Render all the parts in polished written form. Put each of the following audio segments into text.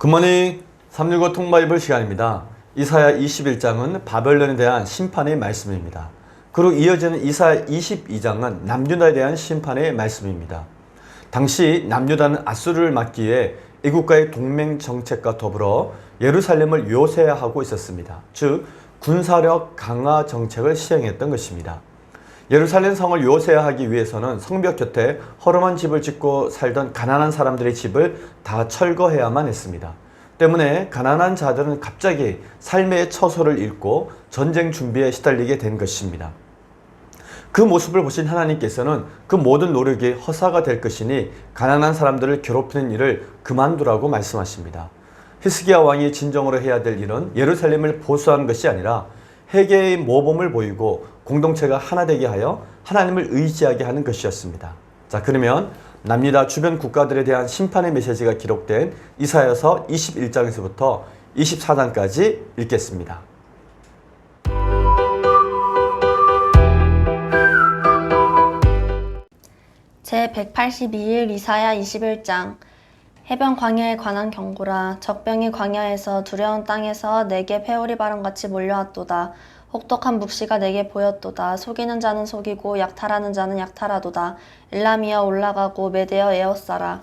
굿모닝 365 통바이블 시간입니다. 이사야 21장은 바벨론에 대한 심판의 말씀입니다. 그리고 이어지는 이사야 22장은 남유다에 대한 심판의 말씀입니다. 당시 남유다는 아수르를 막기 위해 애국과의 동맹 정책과 더불어 예루살렘을 요새하고 있었습니다. 즉 군사력 강화 정책을 시행했던 것입니다. 예루살렘 성을 요새하기 위해서는 성벽 곁에 허름한 집을 짓고 살던 가난한 사람들의 집을 다 철거해야만 했습니다. 때문에 가난한 자들은 갑자기 삶의 처소를 잃고 전쟁 준비에 시달리게 된 것입니다. 그 모습을 보신 하나님께서는 그 모든 노력이 허사가 될 것이니 가난한 사람들을 괴롭히는 일을 그만두라고 말씀하십니다. 히스기야 왕이 진정으로 해야 될 일은 예루살렘을 보수하는 것이 아니라 회개의 모범을 보이고 공동체가 하나 되게 하여 하나님을 의지하게 하는 것이었습니다. 자, 그러면 남유다 주변 국가들에 대한 심판의 메시지가 기록된 이사야서 21장에서부터 24장까지 읽겠습니다. 제182일 이사야 21장. 해변 광야에 관한 경고라. 적병이 광야에서 두려운 땅에서 내게 회오리 바람같이 몰려왔도다. 혹독한 묵시가 내게 보였도다. 속이는 자는 속이고 약탈하는 자는 약탈하도다. 엘람이여 올라가고 메대여 에워싸라.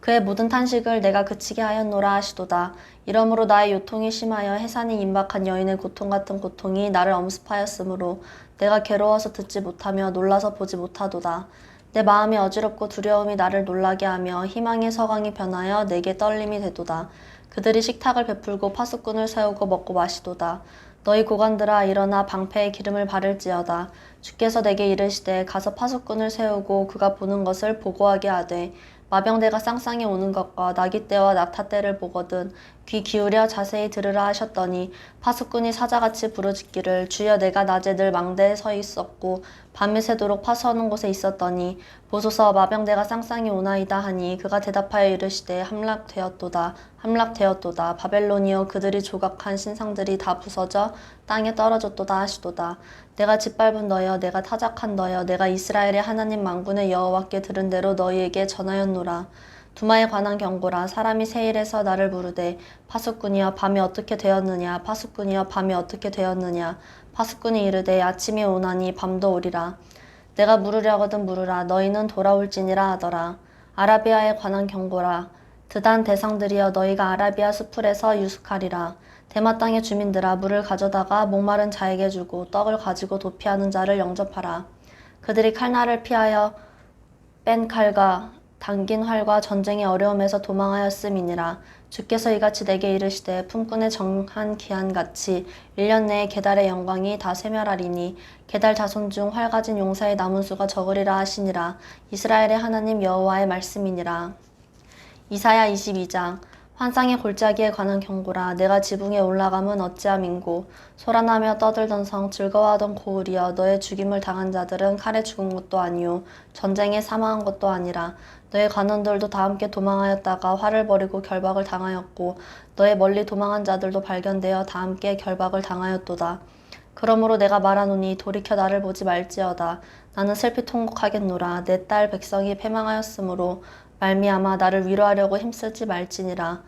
그의 모든 탄식을 내가 그치게 하였노라 하시도다. 이러므로 나의 요통이 심하여 해산이 임박한 여인의 고통 같은 고통이 나를 엄습하였으므로 내가 괴로워서 듣지 못하며 놀라서 보지 못하도다. 내 마음이 어지럽고 두려움이 나를 놀라게 하며 희망의 서광이 변하여 내게 떨림이 되도다. 그들이 식탁을 베풀고 파수꾼을 세우고 먹고 마시도다. 너희 고관들아 일어나 방패에 기름을 바를지어다. 주께서 내게 이르시되 가서 파수꾼을 세우고 그가 보는 것을 보고하게 하되 마병대가 쌍쌍이 오는 것과 나귀떼와 낙타떼를 보거든 귀 기울여 자세히 들으라 하셨더니 파수꾼이 사자같이 부르짖기를 주여 내가 낮에 늘 망대에 서 있었고 밤이 새도록 파수하는 곳에 있었더니 보소서 마병대가 쌍쌍이 오나이다 하니 그가 대답하여 이르시되 함락되었도다 함락되었도다. 바벨론이여 그들이 조각한 신상들이 다 부서져 땅에 떨어졌도다 하시도다. 내가 짓밟은 너여 내가 타작한 너여 내가 이스라엘의 하나님 만군의 여호와께 들은 대로 너희에게 전하였노라. 두마에 관한 경고라. 사람이 세일에서 나를 부르되 파수꾼이여 밤이 어떻게 되었느냐 파수꾼이여 밤이 어떻게 되었느냐. 파수꾼이 이르되 아침이 오나니 밤도 오리라. 내가 물으려거든 물으라. 너희는 돌아올지니라 하더라. 아라비아에 관한 경고라. 드단 대상들이여 너희가 아라비아 수풀에서 유숙하리라. 대마 땅의 주민들아 물을 가져다가 목마른 자에게 주고 떡을 가지고 도피하는 자를 영접하라. 그들이 칼날을 피하여 뺀 칼과 당긴 활과 전쟁의 어려움에서 도망하였음이니라. 주께서 이같이 내게 이르시되 품꾼의 정한 기한같이 1년 내에 게달의 영광이 다 쇠멸하리니 게달 자손 중 활 가진 용사의 남은 수가 적으리라 하시니라. 이스라엘의 하나님 여호와의 말씀이니라. 이사야 22장. 환상의 골짜기에 관한 경고라. 내가 지붕에 올라감은 어찌함인고 소란하며 떠들던 성 즐거워하던 고을이여 너의 죽임을 당한 자들은 칼에 죽은 것도 아니요 전쟁에 사망한 것도 아니라 너의 관원들도 다 함께 도망하였다가 화를 벌이고 결박을 당하였고 너의 멀리 도망한 자들도 발견되어 다 함께 결박을 당하였도다. 그러므로 내가 말하노니 돌이켜 나를 보지 말지어다. 나는 슬피 통곡하겠노라. 내 딸 백성이 패망하였으므로 말미암아 나를 위로하려고 힘쓰지 말지니라.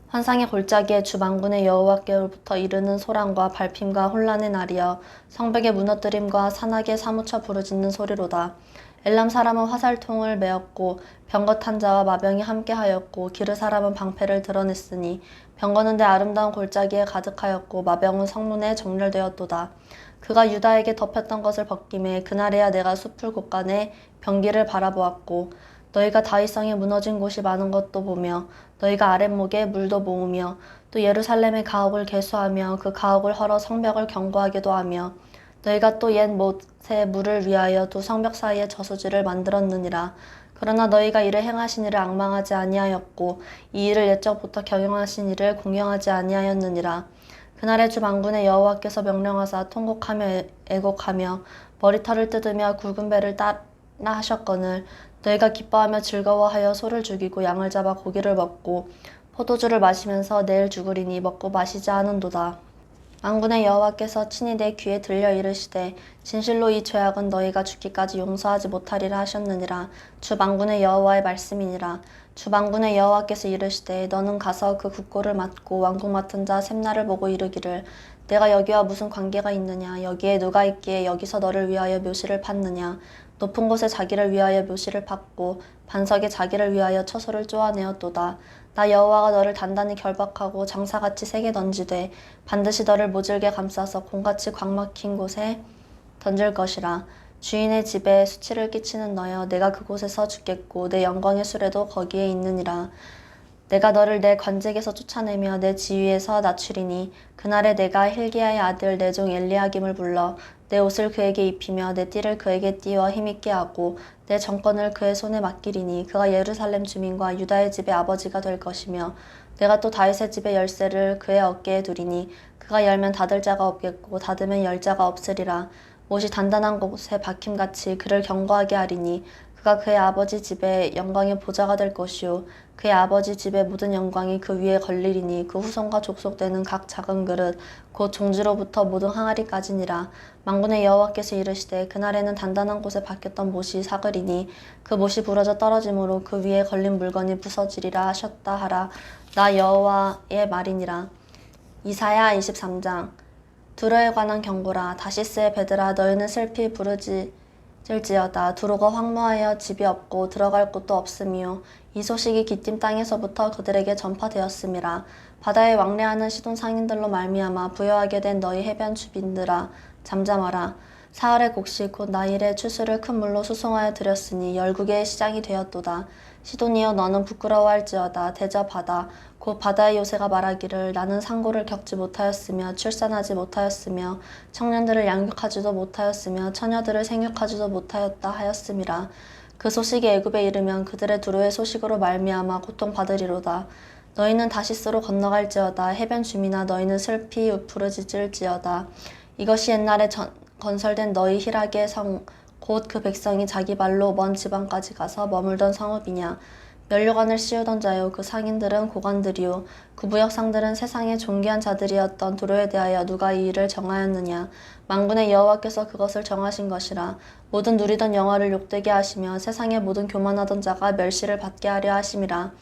환상의 골짜기에 주 만군의 여호와께로부터 이르는 소란과 발핌과 혼란의 날이여 성벽의 무너뜨림과 산악에 사무쳐 부르짖는 소리로다. 엘람 사람은 화살통을 메었고 병거 자와 마병이 함께하였고 기르 사람은 방패를 드러냈으니 병거는 내 아름다운 골짜기에 가득하였고 마병은 성문에 정렬되었도다. 그가 유다에게 덮였던 것을 벗김에 그날에야 내가 숲을 곳간에 병기를 바라보았고 너희가 다윗성에 무너진 곳이 많은 것도 보며 너희가 아랫목에 물도 모으며 또 예루살렘의 가옥을 개수하며 그 가옥을 헐어 성벽을 견고하게도 하며 너희가 또 옛 못의 물을 위하여 두 성벽 사이에 저수지를 만들었느니라. 그러나 너희가 이를 행하신 이를 앙망하지 아니하였고 이 일을 옛적부터 경영하신 이를 공경하지 아니하였느니라. 그날에 주 만군의 여호와께서 명령하사 통곡하며 애곡하며 머리털을 뜯으며 굵은 배를 따라 하셨거늘 너희가 기뻐하며 즐거워하여 소를 죽이고 양을 잡아 고기를 먹고 포도주를 마시면서 내일 죽으리니 먹고 마시자 하는도다. 만군의 여호와께서 친히 내 귀에 들려 이르시되 진실로 이 죄악은 너희가 죽기까지 용서하지 못하리라 하셨느니라. 주 만군의 여호와의 말씀이니라. 주 만군의 여호와께서 이르시되 너는 가서 그 국고를 맡고 왕국 맡은 자 셈나를 보고 이르기를 내가 여기와 무슨 관계가 있느냐 여기에 누가 있기에 여기서 너를 위하여 묘시를 팠느냐 높은 곳에 자기를 위하여 묘시를 팠고 반석에 자기를 위하여 처소를 쪼아내었도다. 나 여호와가 너를 단단히 결박하고 장사같이 세게 던지되 반드시 너를 모질게 감싸서 공같이 광 막힌 곳에 던질 것이라. 주인의 집에 수치를 끼치는 너여 내가 그곳에서 죽겠고 내 영광의 수레도 거기에 있느니라. 내가 너를 내 관직에서 쫓아내며 내 지위에서 낮추리니 그날에 내가 hil기야의 아들 내 종 엘리야김을 불러 내 옷을 그에게 입히며 내 띠를 그에게 띠워 힘있게 하고 내 정권을 그의 손에 맡기리니 그가 예루살렘 주민과 유다의 집의 아버지가 될 것이며 내가 또 다윗의 집의 열쇠를 그의 어깨에 두리니 그가 열면 닫을 자가 없겠고 닫으면 열 자가 없으리라. 못이 단단한 곳에 박힘같이 그를 견고하게 하리니 그가 그의 아버지 집의 영광의 보좌가 될 것이요 그의 아버지 집의 모든 영광이 그 위에 걸리리니 그 후손과 족속되는 각 작은 그릇 곧 종지로부터 모든 항아리까지니라. 만군의 여호와께서 이르시되 그날에는 단단한 곳에 박혔던 못이 사그리니 그 못이 부러져 떨어짐으로 그 위에 걸린 물건이 부서지리라 하셨다 하라. 나 여호와의 말이니라. 이사야 23장. 두로에 관한 경고라. 다시스의 베드라 너희는 슬피 부르짖을지어다. 두로가 황무하여 집이 없고 들어갈 곳도 없으며 이 소식이 기띔 땅에서부터 그들에게 전파되었음이라. 바다에 왕래하는 시돈 상인들로 말미암아 부여하게 된 너희 해변 주민들아 잠잠하라. 사흘의 곡식 곧 나일의 추수를 큰 물로 수송하여 드렸으니 열국의 시장이 되었도다. 시돈이여 너는 부끄러워할지어다. 대저바다 곧 바다의 요새가 말하기를 나는 상고를 겪지 못하였으며 출산하지 못하였으며 청년들을 양육하지도 못하였으며 처녀들을 생육하지도 못하였다 하였음이라. 그 소식이 애굽에 이르면 그들의 두로의 소식으로 말미암아 고통받으리로다. 너희는 다시스로 건너갈지어다. 해변 주민아 너희는 슬피 부르짖을지어다. 이것이 옛날에 건설된 너희 희락의 성 곧 그 백성이 자기 발로 먼 지방까지 가서 머물던 성읍이냐. 면류관을 씌우던 자요 그 상인들은 고관들이요 그 무역상들은 세상의 존귀한 자들이었던 두로에 대하여 누가 이 일을 정하였느냐. 만군의 여호와께서 그것을 정하신 것이라. 모든 누리던 영화를 욕되게 하시며 세상의 모든 교만하던 자가 멸시를 받게 하려 하심이라.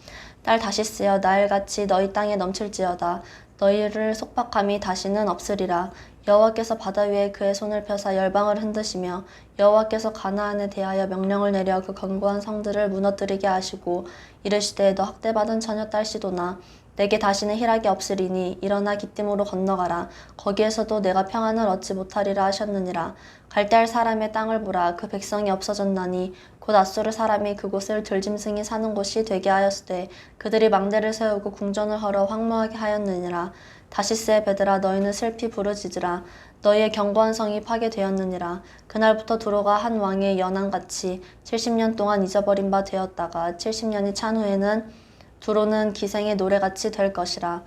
딸 다시스여 나일같이 너희 땅에 넘칠지어다. 너희를 속박함이 다시는 없으리라. 여호와께서 바다 위에 그의 손을 펴사 열방을 흔드시며 여호와께서 가나안에 대하여 명령을 내려 그 견고한 성들을 무너뜨리게 하시고 이르시되 너 학대받은 처녀 딸 시도나 내게 다시는 희락이 없으리니 일어나 기띔으로 건너가라. 거기에서도 내가 평안을 얻지 못하리라 하셨느니라. 갈대할 사람의 땅을 보라. 그 백성이 없어졌나니 곧 아수르 사람이 그곳을 들짐승이 사는 곳이 되게 하였으되 그들이 망대를 세우고 궁전을 헐어 황무하게 하였느니라. 다시스의 베드라 너희는 슬피 부르짖으라. 너희의 견고한 성이 파괴되었느니라. 그날부터 두로가 한 왕의 연한같이 70년 동안 잊어버린 바 되었다가 70년이 찬 후에는 두로는 기생의 노래같이 될 것이라.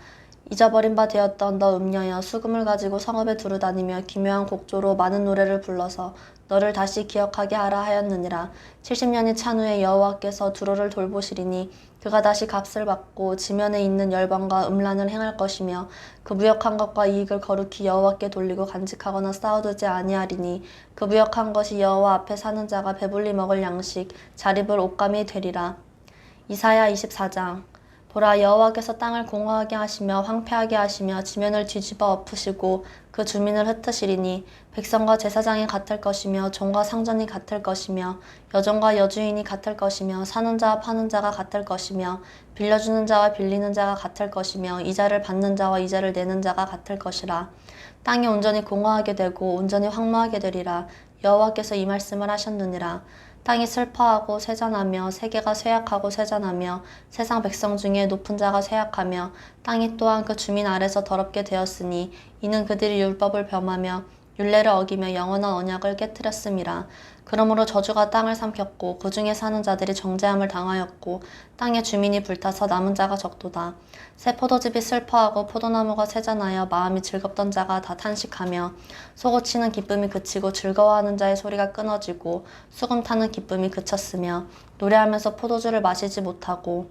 잊어버린 바 되었던 너 음녀여 수금을 가지고 성읍에 두루다니며 기묘한 곡조로 많은 노래를 불러서 너를 다시 기억하게 하라 하였느니라. 70년이 찬 후에 여호와께서 두로를 돌보시리니 그가 다시 값을 받고 지면에 있는 열방과 음란을 행할 것이며 그 무역한 것과 이익을 거룩히 여호와께 돌리고 간직하거나 쌓아두지 아니하리니 그 무역한 것이 여호와 앞에 사는 자가 배불리 먹을 양식 잘 입을 옷감이 되리라. 이사야 24장. 보라 여호와께서 땅을 공허하게 하시며 황폐하게 하시며 지면을 뒤집어 엎으시고 그 주민을 흩으시리니 백성과 제사장이 같을 것이며 종과 상전이 같을 것이며 여종과 여주인이 같을 것이며 사는 자와 파는 자가 같을 것이며 빌려주는 자와 빌리는 자가 같을 것이며 이자를 받는 자와 이자를 내는 자가 같을 것이라. 땅이 온전히 공허하게 되고 온전히 황무하게 되리라. 여호와께서 이 말씀을 하셨느니라. 땅이 슬퍼하고 쇠잔하며 세계가 쇠약하고 쇠잔하며 세상 백성 중에 높은 자가 쇠약하며 땅이 또한 그 주민 아래서 더럽게 되었으니 이는 그들이 율법을 범하며 율례를 어기며 영원한 언약을 깨뜨렸음이라. 그러므로 저주가 땅을 삼켰고 그 중에 사는 자들이 정죄함을 당하였고 땅의 주민이 불타서 남은 자가 적도다. 새 포도즙이 슬퍼하고 포도나무가 쇠잔하여 마음이 즐겁던 자가 다 탄식하며 솟구치는 기쁨이 그치고 즐거워하는 자의 소리가 끊어지고 수금 타는 기쁨이 그쳤으며 노래하면서 포도주를 마시지 못하고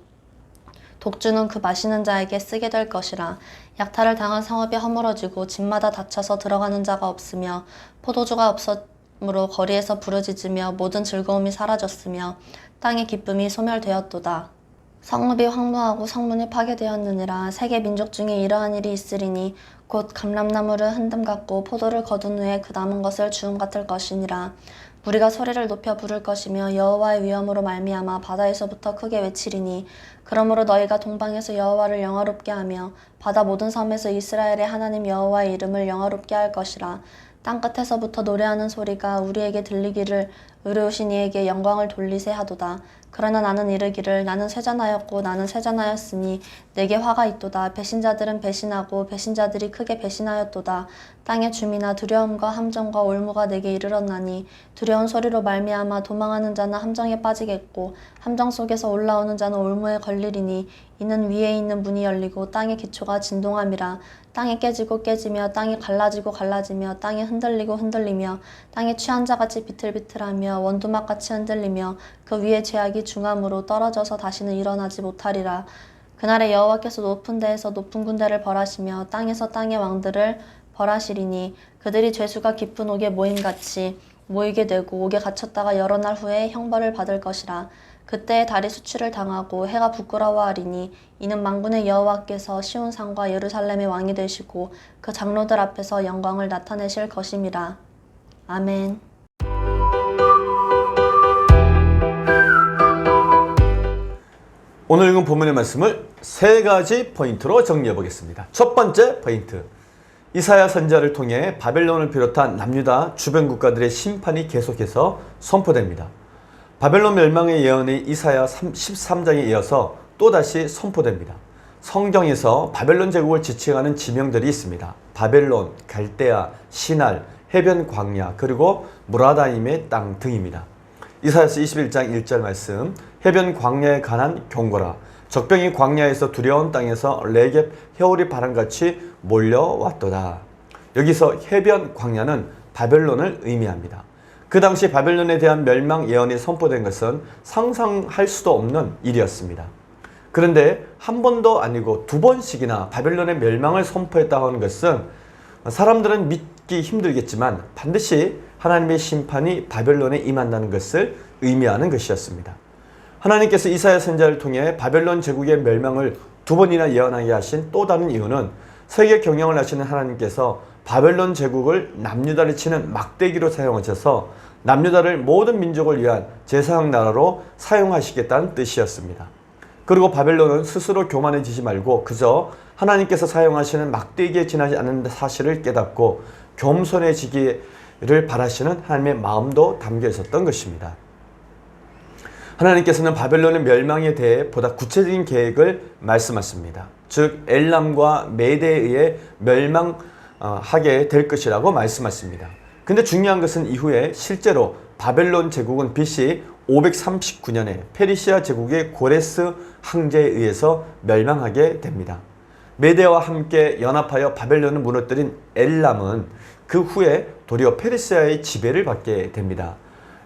독주는 그 마시는 자에게 쓰게 될 것이라. 약탈을 당한 성읍이 허물어지고 집마다 닫혀서 들어가는 자가 없으며 포도주가 없었으므로 거리에서 부르짖으며 모든 즐거움이 사라졌으며 땅의 기쁨이 소멸되었도다. 성읍이 황무하고 성문이 파괴되었느니라. 세계 민족 중에 이러한 일이 있으리니 곧 감람나무를 흔듦 같고 포도를 거둔 후에 그 남은 것을 주움 같을 것이니라. 무리가 소리를 높여 부를 것이며 여호와의 위엄으로 말미암아 바다에서부터 크게 외치리니 그러므로 너희가 동방에서 여호와를 영화롭게 하며 바다 모든 섬에서 이스라엘의 하나님 여호와의 이름을 영화롭게 할 것이라. 땅끝에서부터 노래하는 소리가 우리에게 들리기를 의로우신 이에게 영광을 돌리세 하도다. 그러나 나는 이르기를 나는 쇠잔하였고 나는 쇠잔하였으니 내게 화가 있도다. 배신자들은 배신하고 배신자들이 크게 배신하였도다. 땅의 주민아 두려움과 함정과 올무가 내게 이르렀나니 두려운 소리로 말미암아 도망하는 자는 함정에 빠지겠고 함정 속에서 올라오는 자는 올무에 걸리리니 이는 위에 있는 문이 열리고 땅의 기초가 진동함이라. 땅이 깨지고 깨지며 땅이 갈라지고 갈라지며 땅이 흔들리고 흔들리며 땅이 취한 자같이 비틀비틀하며 원두막같이 흔들리며 그 위에 죄악이 중함으로 떨어져서 다시는 일어나지 못하리라. 그날에 여호와께서 높은 데에서 높은 군대를 벌하시며 땅에서 땅의 왕들을 벌하시리니 그들이 죄수가 깊은 옥에 모임같이 모이게 되고 옥에 갇혔다가 여러 날 후에 형벌을 받을 것이라. 그때에 달이 수치를 당하고 해가 부끄러워하리니 이는 만군의 여호와께서 시온 산과 예루살렘의 왕이 되시고 그 장로들 앞에서 영광을 나타내실 것임이라. 아멘. 오늘 읽은 본문의 말씀을 세 가지 포인트로 정리해 보겠습니다. 첫 번째 포인트. 이사야 선지자를 통해 바벨론을 비롯한 남유다 주변 국가들의 심판이 계속해서 선포됩니다. 바벨론 멸망의 예언이 이사야 13장에 이어서 또다시 선포됩니다. 성경에서 바벨론 제국을 지칭하는 지명들이 있습니다. 바벨론, 갈대아, 시날, 해변 광야, 그리고 무라다임의 땅 등입니다. 이사야서 21장 1절 말씀, 해변 광야에 관한 경고라. 적병이 광야에서 두려운 땅에서 레겝 해오리 바람같이 몰려왔도다. 여기서 해변 광야는 바벨론을 의미합니다. 그 당시 바벨론에 대한 멸망 예언이 선포된 것은 상상할 수도 없는 일이었습니다. 그런데 한 번도 아니고 두 번씩이나 바벨론의 멸망을 선포했다고 하는 것은 사람들은 믿기 힘들겠지만 반드시 하나님의 심판이 바벨론에 임한다는 것을 의미하는 것이었습니다. 하나님께서 이사야 선지자를 통해 바벨론 제국의 멸망을 두 번이나 예언하게 하신 또 다른 이유는 세계 경영을 하시는 하나님께서 바벨론 제국을 남유다를 치는 막대기로 사용하셔서 남유다를 모든 민족을 위한 제사장 나라로 사용하시겠다는 뜻이었습니다. 그리고 바벨론은 스스로 교만해지지 말고 그저 하나님께서 사용하시는 막대기에 지나지 않는 사실을 깨닫고 겸손해지기를 바라시는 하나님의 마음도 담겨 있었던 것입니다. 하나님께서는 바벨론의 멸망에 대해 보다 구체적인 계획을 말씀하십니다. 즉 엘람과 메대에 의해 멸망하게 될 것이라고 말씀하십니다. 근데 중요한 것은 이후에 실제로 바벨론 제국은 BC 539년에 페르시아 제국의 고레스 황제에 의해서 멸망하게 됩니다. 메대와 함께 연합하여 바벨론을 무너뜨린 엘람은 그 후에 도리어 페르시아의 지배를 받게 됩니다.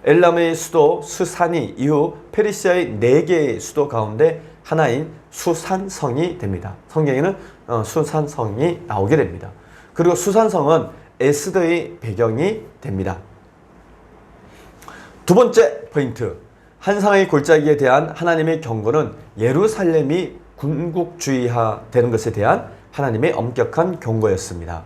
엘람의 수도 수산이 이후 페르시아의 4개의 수도 가운데 하나인 수산성이 됩니다. 성경에는 수산성이 나오게 됩니다. 그리고 수산성은 에스더의 배경이 됩니다. 두 번째 포인트. 한상의 골짜기에 대한 하나님의 경고는 예루살렘이 군국주의화되는 것에 대한 하나님의 엄격한 경고였습니다.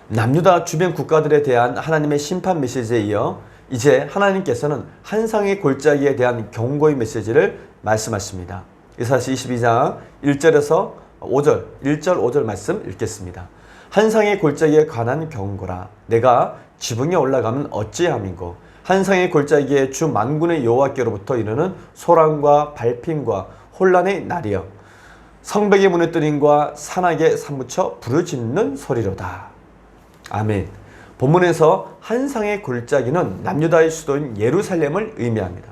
남유다 주변 국가들에 대한 하나님의 심판 메시지에 이어 이제 하나님께서는 한상의 골짜기에 대한 경고의 메시지를 말씀하십니다. 이사야서 22장 1절에서 5절, 1절 5절 말씀 읽겠습니다. 한상의 골짜기에 관한 경고라. 내가 지붕에 올라가면 어찌함인고 한상의 골짜기에 주 만군의 여호와께로부터 이르는 소란과 발핀과 혼란의 날이여 성벽의 무너뜨림과 산악에 사무쳐 부르짖는 소리로다. 아멘. 본문에서 한상의 골짜기는 남유다의 수도인 예루살렘을 의미합니다.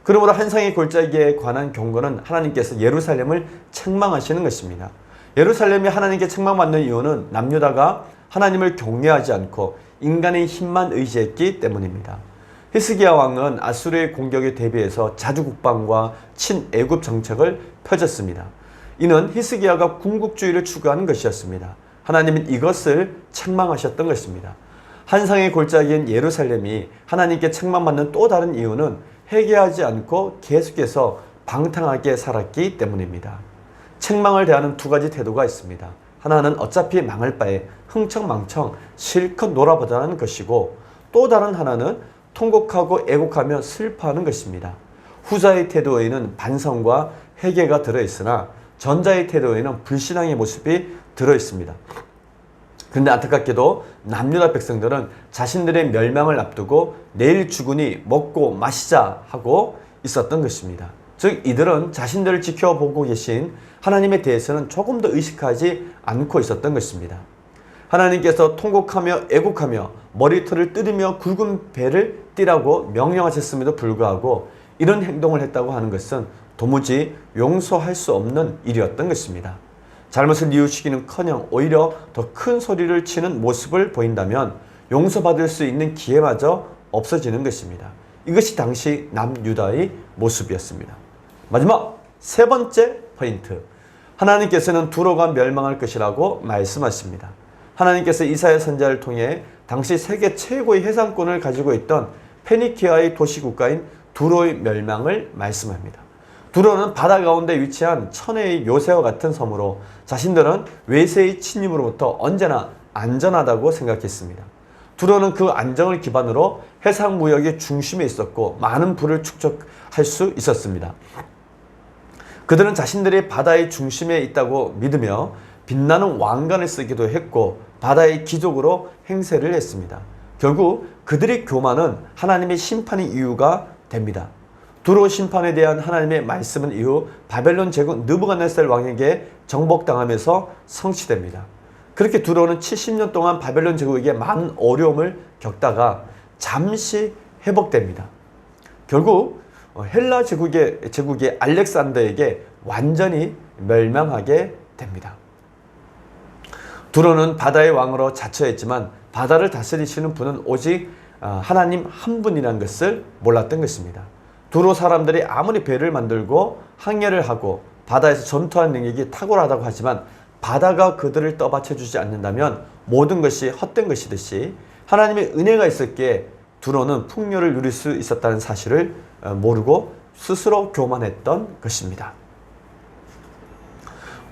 그러므로 한상의 골짜기에 관한 경고는 하나님께서 예루살렘을 책망하시는 것입니다. 예루살렘이 하나님께 책망받는 이유는 남유다가 하나님을 경외하지 않고 인간의 힘만 의지했기 때문입니다. 히스기야 왕은 아수르의 공격에 대비해서 자주국방과 친애굽 정책을 펴졌습니다. 이는 히스기야가 군국주의를 추구하는 것이었습니다. 하나님은 이것을 책망하셨던 것입니다. 한상의 골짜기인 예루살렘이 하나님께 책망받는 또 다른 이유는 회개하지 않고 계속해서 방탕하게 살았기 때문입니다. 책망을 대하는 두 가지 태도가 있습니다. 하나는 어차피 망할 바에 흥청망청 실컷 놀아보자는 것이고, 또 다른 하나는 통곡하고 애곡하며 슬퍼하는 것입니다. 후자의 태도에는 반성과 회개가 들어있으나 전자의 태도에는 불신앙의 모습이 들어있습니다. 그런데 안타깝게도 남유다 백성들은 자신들의 멸망을 앞두고 내일 죽으니 먹고 마시자 하고 있었던 것입니다. 즉 이들은 자신들을 지켜보고 계신 하나님에 대해서는 조금 더 의식하지 않고 있었던 것입니다. 하나님께서 통곡하며 애곡하며 머리털을 뜯으며 굵은 배를 띠라고 명령하셨음에도 불구하고 이런 행동을 했다고 하는 것은 도무지 용서할 수 없는 일이었던 것입니다. 잘못을 뉘우치기는커녕 오히려 더 큰 소리를 치는 모습을 보인다면 용서받을 수 있는 기회마저 없어지는 것입니다. 이것이 당시 남유다의 모습이었습니다. 마지막 세 번째 포인트. 하나님께서는 두로가 멸망할 것이라고 말씀하십니다. 하나님께서 이사야 선지자를 통해 당시 세계 최고의 해상권을 가지고 있던 페니키아의 도시국가인 두로의 멸망을 말씀합니다. 두로는 바다 가운데 위치한 천혜의 요새와 같은 섬으로 자신들은 외세의 침입으로부터 언제나 안전하다고 생각했습니다. 두로는 그 안정을 기반으로 해상 무역의 중심에 있었고 많은 부를 축적할 수 있었습니다. 그들은 자신들이 바다의 중심에 있다고 믿으며 빛나는 왕관을 쓰기도 했고 바다의 기족으로 행세를 했습니다. 결국 그들의 교만은 하나님의 심판의 이유가 됩니다. 두로 심판에 대한 하나님의 말씀은 이후 바벨론 제국 느부갓네살 왕에게 정복당하면서 성취됩니다. 그렇게 두로는 70년 동안 바벨론 제국에게 많은 어려움을 겪다가 잠시 회복됩니다. 결국 헬라 제국의 알렉산더에게 완전히 멸망하게 됩니다. 두로는 바다의 왕으로 자처했지만 바다를 다스리시는 분은 오직 하나님 한 분이라는 것을 몰랐던 것입니다. 두로 사람들이 아무리 배를 만들고 항해를 하고 바다에서 전투하는 능력이 탁월하다고 하지만 바다가 그들을 떠받쳐주지 않는다면 모든 것이 헛된 것이듯이 하나님의 은혜가 있었기에 두로는 풍요를 누릴 수 있었다는 사실을 모르고 스스로 교만했던 것입니다.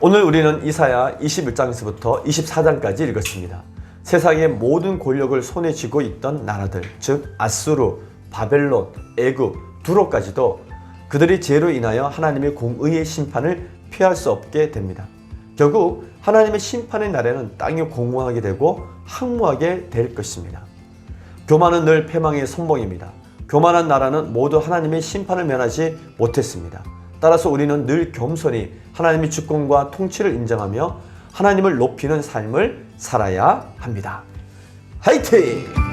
오늘 우리는 이사야 21장에서부터 24장까지 읽었습니다. 세상의 모든 권력을 손에 쥐고 있던 나라들, 즉 아수르, 바벨론, 애굽, 두로까지도 그들의 죄로 인하여 하나님의 공의의 심판을 피할 수 없게 됩니다. 결국 하나님의 심판의 날에는 땅이 공허하게 되고 황무하게 될 것입니다. 교만은 늘 패망의 선봉입니다. 교만한 나라는 모두 하나님의 심판을 면하지 못했습니다. 따라서 우리는 늘 겸손히 하나님의 주권과 통치를 인정하며 하나님을 높이는 삶을 살아야 합니다. 화이팅!